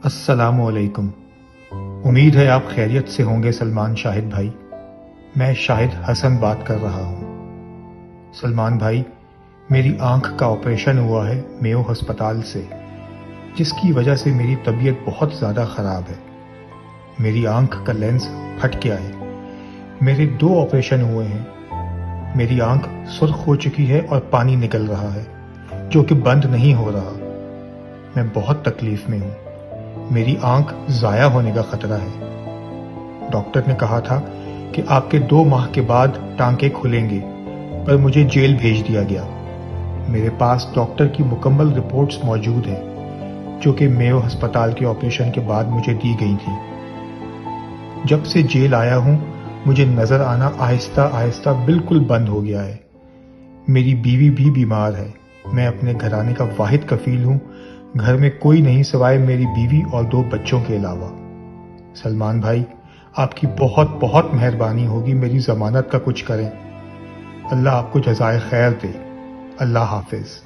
السلام علیکم۔ امید ہے آپ خیریت سے ہوں گے سلمان شاہد بھائی۔ میں شاہد حسن بات کر رہا ہوں۔ سلمان بھائی، میری آنکھ کا آپریشن ہوا ہے میو ہسپتال سے، جس کی وجہ سے میری طبیعت بہت زیادہ خراب ہے۔ میری آنکھ کا لینس پھٹ گیا ہے۔ میرے 2 آپریشن ہوئے ہیں۔ میری آنکھ سرخ ہو چکی ہے اور پانی نکل رہا ہے جو کہ بند نہیں ہو رہا۔ میں بہت تکلیف میں ہوں۔ میری آنکھ ضائع ہونے کا خطرہ ہے۔ ڈاکٹر نے کہا تھا کہ آپ کے 2 ماہ کے بعد ٹانکے کھلیں گے، پر مجھے جیل بھیج دیا گیا۔ میرے پاس ڈاکٹر کی مکمل رپورٹس موجود ہیں جو کہ میو ہسپتال کے آپریشن کے بعد مجھے دی گئی تھی۔ جب سے جیل آیا ہوں مجھے نظر آنا آہستہ آہستہ بالکل بند ہو گیا ہے۔ میری بیوی بھی بیمار ہے۔ میں اپنے گھرانے کا واحد کفیل ہوں۔ گھر میں کوئی نہیں سوائے میری بیوی اور 2 بچوں کے علاوہ۔ سلمان بھائی، آپ کی بہت بہت مہربانی ہوگی، میری ضمانت کا کچھ کریں۔ اللہ آپ کو جزائے خیر دے۔ اللہ حافظ۔